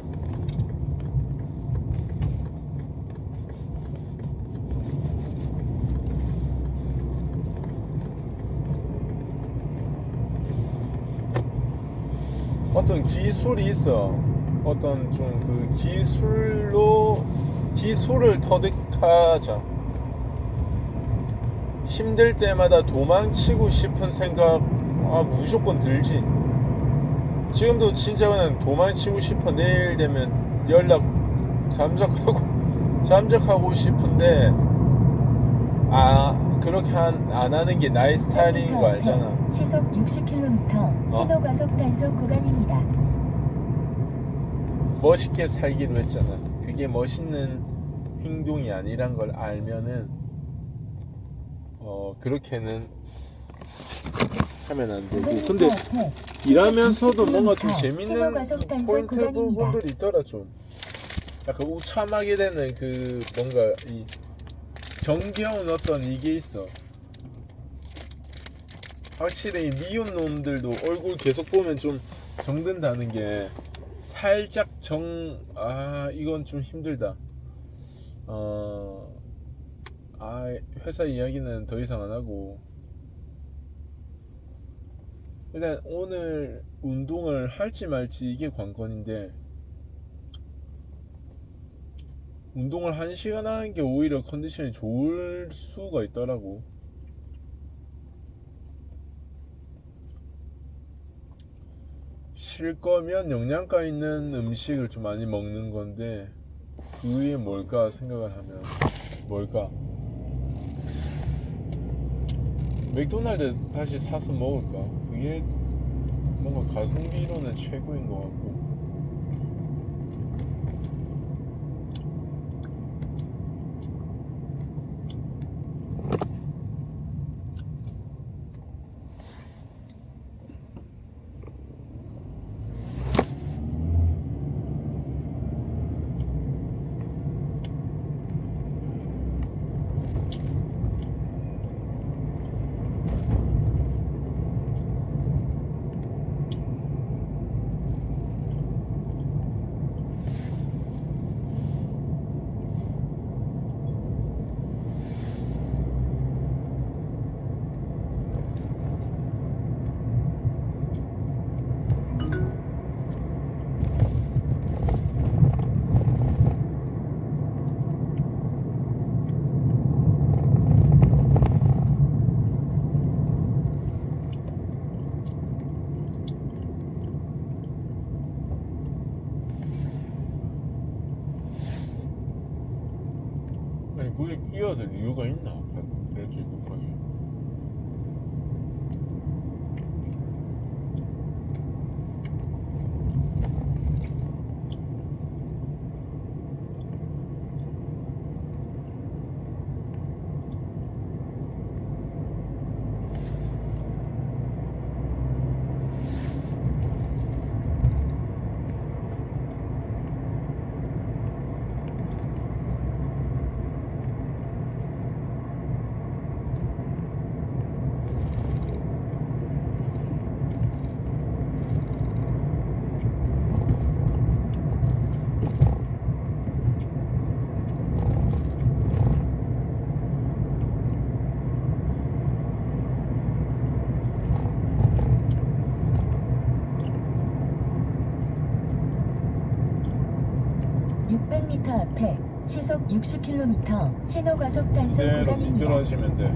어떤 기술이 있어. 어떤 좀 그 기술을 터득하자. 힘들 때마다 도망치고 싶은 생각 무조건 들지. 지금도 진짜 그냥 도망치고 싶어. 내일 되면 연락 잠적하고 싶은데 그렇게 안 하는 게 나의 스타일인 거 알잖아. 시속 60km 신호 과속 단속 구간입니다. 멋있게 살기로 했잖아. 그게 멋있는 행동이 아니란 걸 알면은 그렇게는 하면 안 되고. 근데 일하면서도 뭔가 좀 재밌는 포인트 부분들이 있더라. 좀 약간 우참하게 되는 그 뭔가 이 정겨운 어떤 이게 있어. 확실히 미운 놈들도 얼굴 계속 보면 좀 정든다는 게 살짝 이건 좀 힘들다. 회사 이야기는 더 이상 안 하고 일단 오늘 운동을 할지 말지 이게 관건인데, 운동을 1시간 하는 게 오히려 컨디션이 좋을 수가 있더라고. 쉴 거면 영양가 있는 음식을 좀 많이 먹는 건데 그게 뭘까 생각을 하면 뭘까? 맥도날드 다시 사서 먹을까? 그게 뭔가 가성비로는 최고인 것 같고. 아니 그게 끼어들 이유가 있나? 그렇게 급하게. 600m 앞에 시속 60km 신호 과속 단속 이대로 구간입니다. 미끄러지면 돼.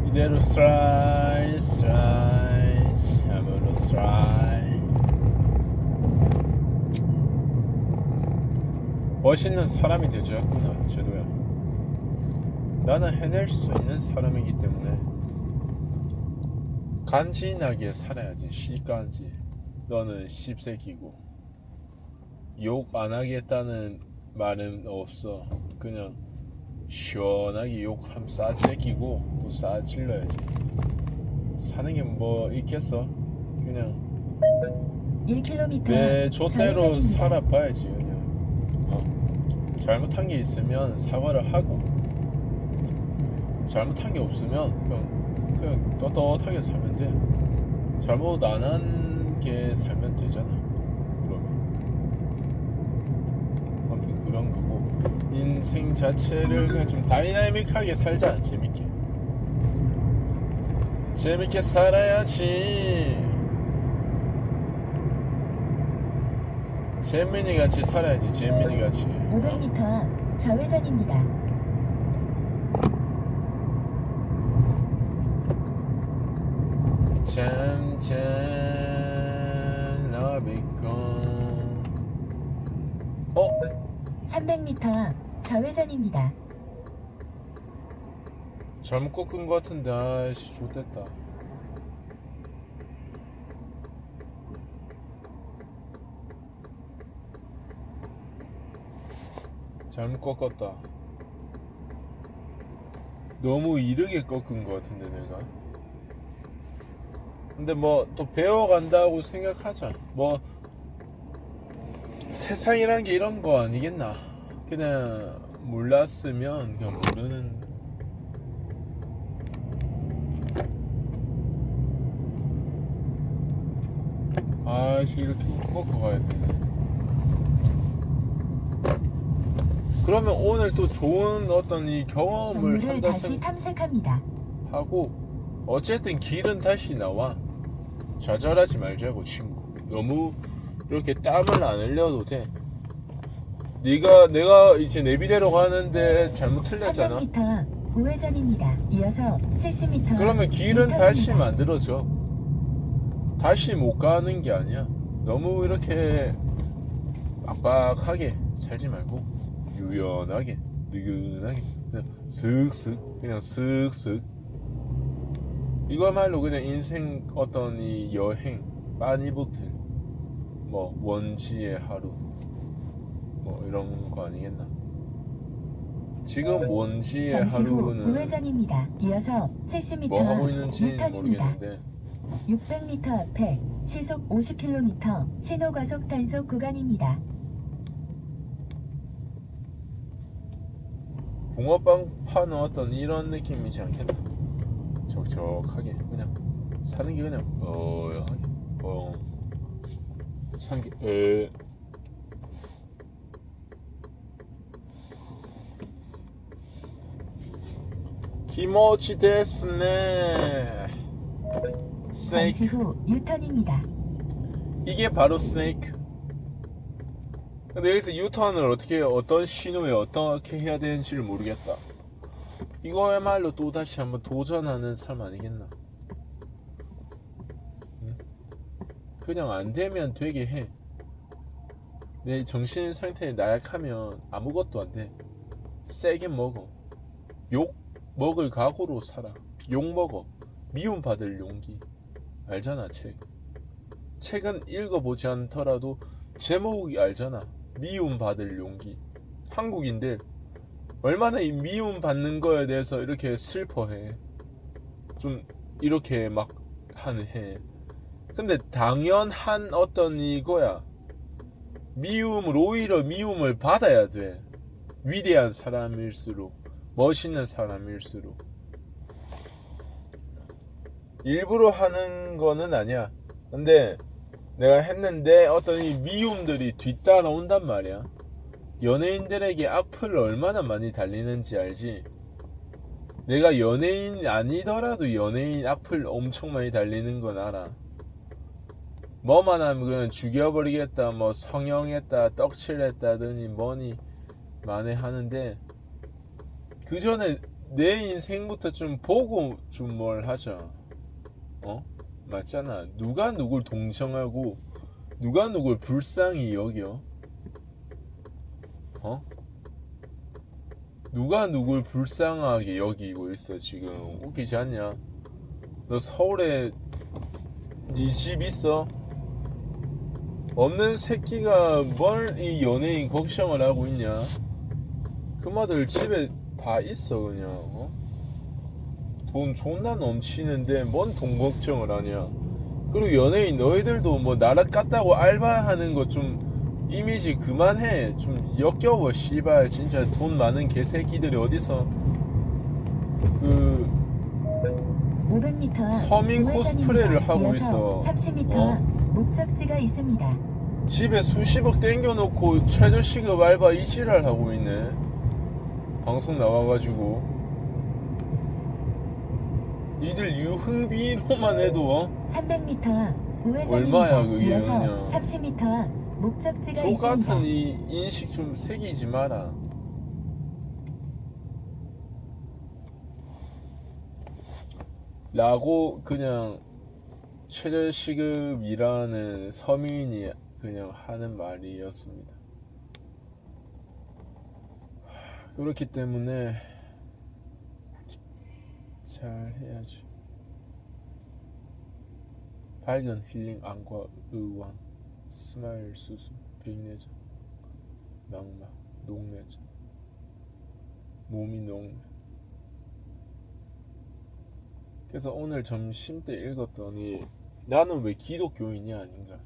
이대로 스트라이드 스트라이드 아무로 스트라이드. 멋있는 사람이 되자꾸나 제도야. 나는 해낼 수 있는 사람이기 때문에 간지나게 살아야지. 씨간지. 너는 씹새끼고 욕 안 하겠다는 말은 없어. 그냥 시원하게 욕함 싸제끼고 또 싸질러야지. 사는 게 뭐 있겠어. 그냥 1km 내 좆대로 좌회전입니다. 살아봐야지. 그냥 잘못한 게 있으면 사과를 하고, 잘못한 게 없으면 그냥 떳떳하게 살면 돼. 잘못 안 한 게 살면 되잖아. 그러면 아무튼 그런 거고, 인생 자체를 그냥 좀 다이나믹하게 살자. 재밌게 살아야지. 재민이 같이 살아야지. 재민이 같이. 500m 앞 좌회전입니다. 짠짠 러비콘. 300m 앞 좌회전입니다. 잘못 꺾은 것 같은데. 아이씨 좋됐다. 잘못 꺾었다. 너무 이르게 꺾은 것 같은데 내가. 근데 뭐 또 배워간다고 생각하자. 뭐 세상이란 게 이런 거 아니겠나. 그냥 몰랐으면 그냥 모르는. 아씨 이렇게 꺾어 가야 되네. 그러면 오늘 또 좋은 어떤 이 경험을 경로를 한다 다시 탐색합니다. 하고, 어쨌든 길은 다시 나와. 좌절하지 말자고 친구. 너무 이렇게 땀을 안 흘려도 돼. 내가 이제 내비대로 가는데 잘못 틀렸잖아. 300m 앞 우회전입니다. 이어서 70m 그러면 길은 다시 유턴입니다. 만들어져. 다시 못 가는 게 아니야. 너무 이렇게 빡빡하게 살지 말고 유연하게 느긋하게 그냥 슥슥 그냥 슥슥. 이거말로 그냥 인생 어떤 이 여행 빠니보틀 뭐 원지의 하루 뭐 이런 거 아니겠나. 지금 원지의 잠시 후 하루는 우회전입니다. 이어서 70m 뭐 하고 앞 있는지 유턴입니다. 모르겠는데 600m 앞에 시속 50km 신호 과속 단속 구간입니다. 붕어빵 파는 어떤 이런 느낌이지 않겠나. 적적하게 그냥 사는 게 그냥 하게 사는 게 기모치 데스네. 잠시 스네이크. 후 유턴입니다. 이게 바로 스네이크. 근데 여기서 유턴을 어떤 신호에 어떻게 해야 되는지를 모르겠다. 이거야말로 또다시 한번 도전하는 삶 아니겠나. 응? 그냥 안 되면 되게 해. 내 정신 상태에 나약하면 아무것도 안 돼. 세게 먹어. 욕 먹을 각오로 살아. 욕 먹어. 미움 받을 용기. 알잖아 책. 책은 읽어보지 않더라도 제목이 알잖아. 미움 받을 용기. 한국인들 얼마나 이 미움 받는 거에 대해서 이렇게 슬퍼해. 좀 이렇게 막 해. 근데 당연한 어떤 이거야. 오히려 미움을 받아야 돼. 위대한 사람일수록, 멋있는 사람일수록. 일부러 하는 거는 아니야. 근데 내가 했는데 어떤 이 미움들이 뒤따라온단 말이야. 연예인들에게 악플을 얼마나 많이 달리는지 알지? 내가 연예인 아니더라도 연예인 악플 엄청 많이 달리는 건 알아. 뭐만 하면 그냥 죽여버리겠다, 뭐 성형했다, 떡칠했다더니 뭐니 만회하는데, 그 전에 내 인생부터 좀 보고 좀 뭘 하자. 맞잖아. 누가 누굴 동정하고 누가 누굴 불쌍히 여겨? 누가 누굴 불쌍하게 여기고 있어 지금? 웃기지 않냐? 너 서울에 네 집 있어? 없는 새끼가 뭘 이 연예인 걱정을 하고 있냐? 그마들 집에 다 있어 그냥. 돈 존나 넘치는데 뭔 돈 걱정을 하냐? 그리고 연예인 너희들도 뭐 나라 깠다고 알바하는 거 좀 이미지 그만해. 좀 역겨워 씨발. 진짜 돈 많은 개새끼들이 어디서 그 500m 앞 서민 코스프레를 하고 있어. 30m 앞 목적지가 있습니다. 집에 수십억 땡겨놓고 최저시급 알바 이 지랄 하고 있네. 방송 나와가지고 이들 유흥비로만 해도 300m 앞 우회전입니다. 얼마야 그게 이어서 그냥. 30m 앞 목적지가 족 있습니다. 같은 이 인식 좀 새기지 마라. 라고 그냥 최저시급이라는 서민이 그냥 하는 말이었습니다. 그렇기 때문에 잘 해야지. 밝은 힐링 안과 의왕 스마일 수술 백내장 망막 녹내장 몸이 녹내. 그래서 오늘 점심 때 읽었더니 나는 왜 기독교인이 아닌가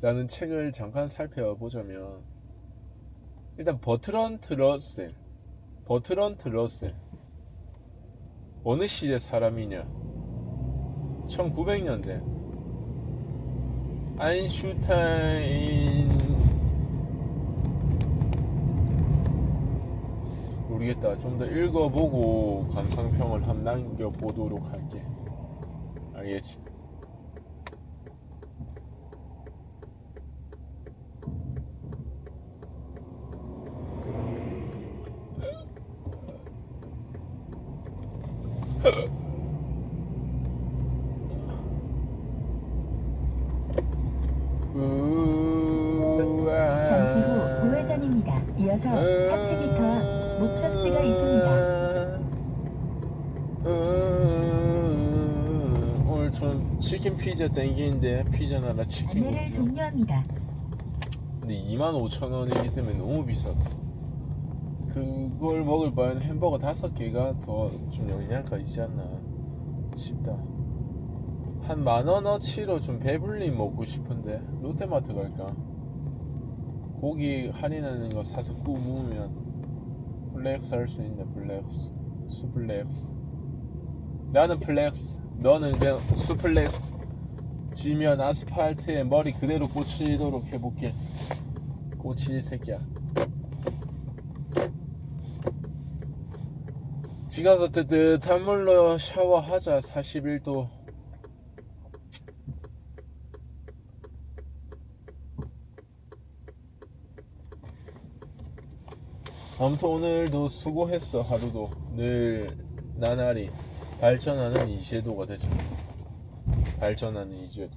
라는 책을 잠깐 살펴보자면, 일단 버트런트 러셀 어느 시대 사람이냐? 1900년대 아인슈타인 모르겠다. 좀 더 읽어보고 감상평을 한번 남겨보도록 할게. 알겠지? 잠시 후 우회전입니다. 이어서 30m 앞 목적지가 있습니다. 오늘 좀 치킨 피자 땡기는데 피자 나라 치킨 안내를 굽죠. 종료합니다. 근데 25,000원이기 때문에 너무 비싸다. 그걸 먹을 바에는 햄버거 5개가 더 좀 영양가 있지 않나 싶다. 한 10,000원어치로 좀 배불리 먹고 싶은데 롯데마트 갈까? 고기 할인하는 거 사서 구우면 플렉스 할 수 있네. 플렉스 수플렉스. 나는 플렉스, 너는 그냥 수플렉스. 지면 아스팔트에 머리 그대로 꽂히도록 해볼게. 꽂힐 새끼야. 지 가서 뜨뜻한 물로 샤워하자. 41도. 아무튼 오늘도 수고했어. 하루도. 늘 나날이 발전하는 이제도가 되자. 발전하는 이제도.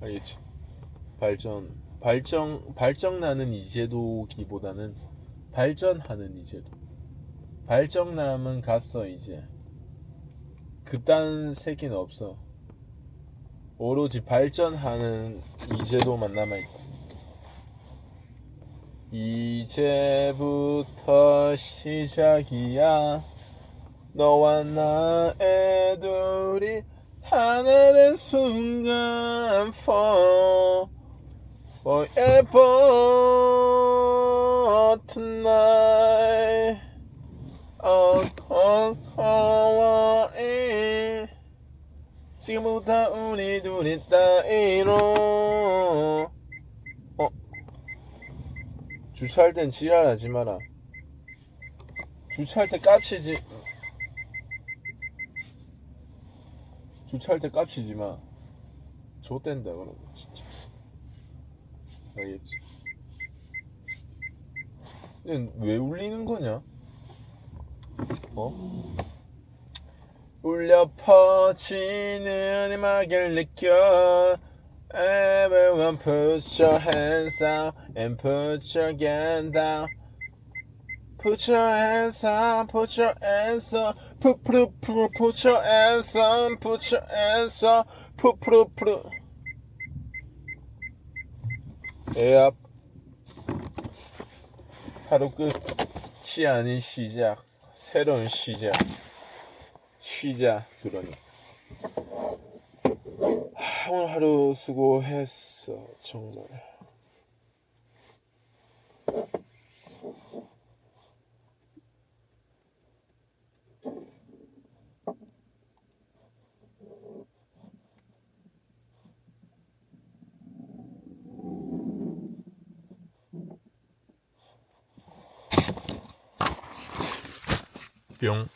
알겠지? 발정나는 이제도기보다는 발전하는 이제도. 발정남은 갔어 이제. 그딴 새끼는 없어. 오로지 발전하는 이제도만 남아있다. 이제부터 시작이야. 너와 나의 둘이 하나 된 순간 forever tonight. 지금부터 우리 둘이 따위로. 주차할 땐 지랄하지 마라. 주차할 때 깝치지. 주차할 때 깝치지 마. 좆된다 그러면 진짜. 알겠지? 얘는 왜 울리는 거냐? 울려 퍼지는 음악을 느껴. Everyone put your hands up and put your hand down. Put your hands up, put your hands up, put your hands up, put your hands up, put. 앱 하루 끝이 아닌 시작, 새로운 시작 그러니. 오늘 하루 수고했어 정말. 뿅.